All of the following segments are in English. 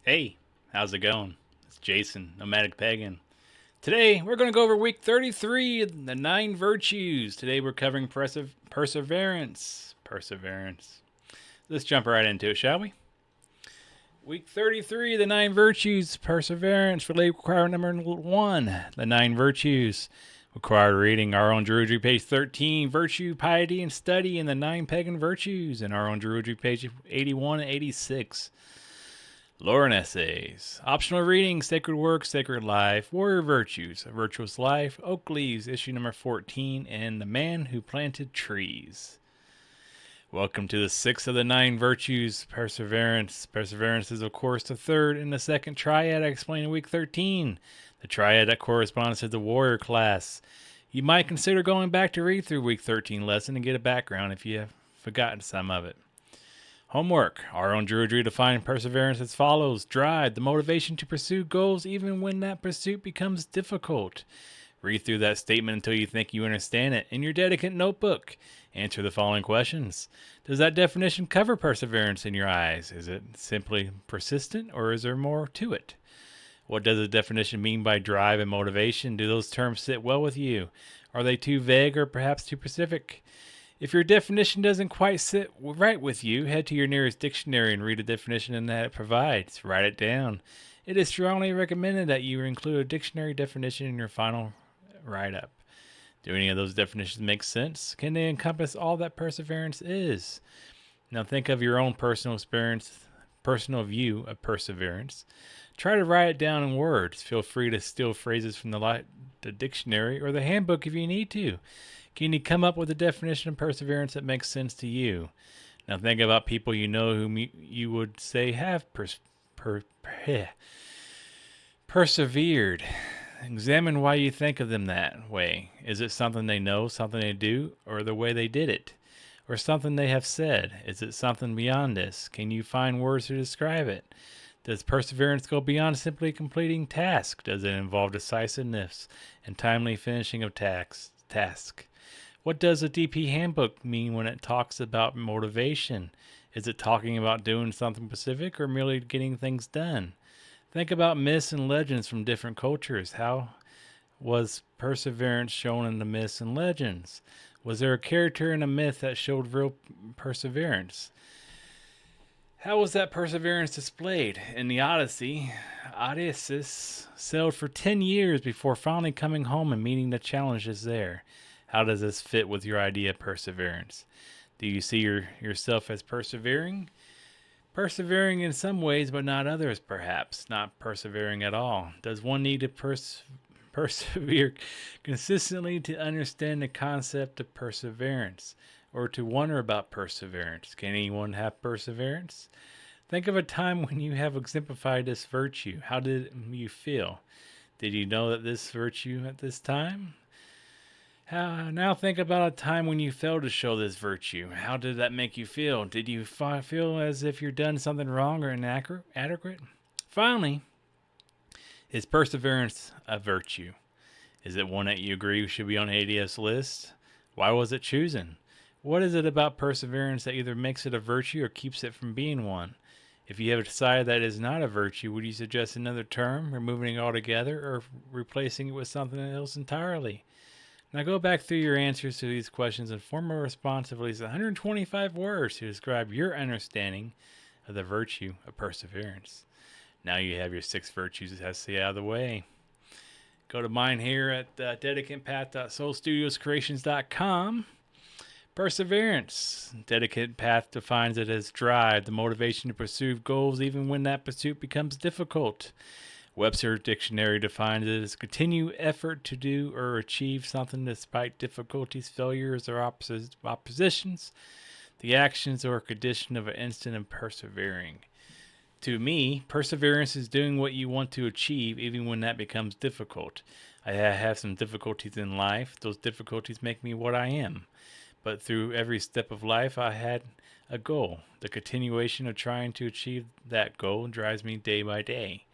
Hey, how's it going? It's Jason, Nomadic Pagan. Today, we're going to go over week 33, the 9 virtues. Today, we're covering perseverance. Perseverance. Let's jump right into it, shall we? Week 33, the 9 virtues. Perseverance. Related requirement number 1, the 9 virtues. Required reading Our Own Druidry, page 13, Virtue, Piety, and Study in the 9 Pagan Virtues, and Our Own Druidry, page 81 and 86. Lore and Essays. Optional reading, Sacred Work, Sacred Life, Warrior Virtues, A Virtuous Life, Oak Leaves, issue number 14, and The Man Who Planted Trees. Welcome to the 6th of the 9 virtues, Perseverance. Perseverance is, of course, the third and the second triad I explained in week 13. The triad that corresponds to the warrior class. You might consider going back to read through week 13 lesson and get a background if you have forgotten some of it. Homework. Our Own Druidry defined perseverance as follows. Drive, the motivation to pursue goals even when that pursuit becomes difficult. Read through that statement until you think you understand it in your dedicate notebook. Answer the following questions. Does that definition cover perseverance in your eyes? Is it simply persistent, or is there more to it? What does the definition mean by drive and motivation? Do those terms sit well with you? Are they too vague or perhaps too specific? If your definition doesn't quite sit right with you, head to your nearest dictionary and read the definition that it provides. Write it down. It is strongly recommended that you include a dictionary definition in your final write-up. Do any of those definitions make sense? Can they encompass all that perseverance is? Now think of your own personal experience, personal view of perseverance. Try to write it down in words. Feel free to steal phrases from the dictionary or the handbook if you need to. Can you come up with a definition of perseverance that makes sense to you? Now think about people you know whom you would say have persevered. Examine why you think of them that way. Is it something they know, something they do, or the way they did it? Or something they have said? Is it something beyond this? Can you find words to describe it? Does perseverance go beyond simply completing tasks? Does it involve decisiveness and timely finishing of task? What does a DP handbook mean when it talks about motivation? Is it talking about doing something specific or merely getting things done? Think about myths and legends from different cultures. How was perseverance shown in the myths and legends? Was there a character in a myth that showed real perseverance? How was that perseverance displayed? In the Odyssey, Odysseus sailed for 10 years before finally coming home and meeting the challenges there. How does this fit with your idea of perseverance? Do you see yourself as persevering? Persevering in some ways, but not others, perhaps. Not persevering at all. Does one need to persevere consistently to understand the concept of perseverance, or to wonder about perseverance? Can anyone have perseverance? Think of a time when you have exemplified this virtue. How did you feel? Did you know that this virtue at this time? Now think about a time when you failed to show this virtue. How did that make you feel? Did you feel as if you'd done something wrong or inadequate? Finally, is perseverance a virtue? Is it one that you agree should be on ADF's list? Why was it chosen? What is it about perseverance that either makes it a virtue or keeps it from being one? If you have decided that it is not a virtue, would you suggest another term, removing it altogether, or replacing it with something else entirely? Now go back through your answers to these questions and form a response of at least 125 words to describe your understanding of the virtue of perseverance. Now you have your 6 virtues essay out of the way. Go to mine here at dedicatepath.soulstudioscreations.com. Perseverance. Dedicate Path defines it as drive, the motivation to pursue goals even when that pursuit becomes difficult. Webster Dictionary defines it as continued effort to do or achieve something despite difficulties, failures, or oppositions. The actions or condition of an instant of persevering. To me, perseverance is doing what you want to achieve even when that becomes difficult. I have some difficulties in life. Those difficulties make me what I am. But through every step of life, I had a goal. The continuation of trying to achieve that goal drives me day by day.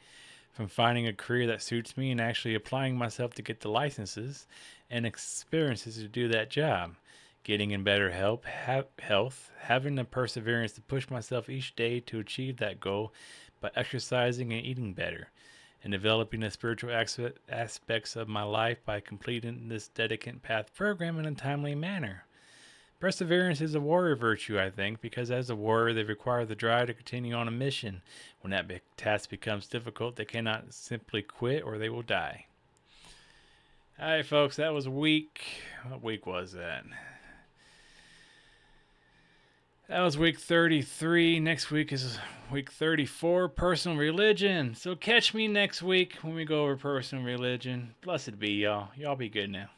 From finding a career that suits me and actually applying myself to get the licenses and experiences to do that job. Getting in better health, having the perseverance to push myself each day to achieve that goal by exercising and eating better, and developing the spiritual aspects of my life by completing this Dedicant Path program in a timely manner. Perseverance is a warrior virtue, I think, because as a warrior they require the drive to continue on a mission. When that task becomes difficult, they cannot simply quit or they will die. Alright, folks, that was week... What week was that? That was week 33. Next week is week 34, personal religion. So catch me next week when we go over personal religion. Blessed be y'all. Y'all be good now.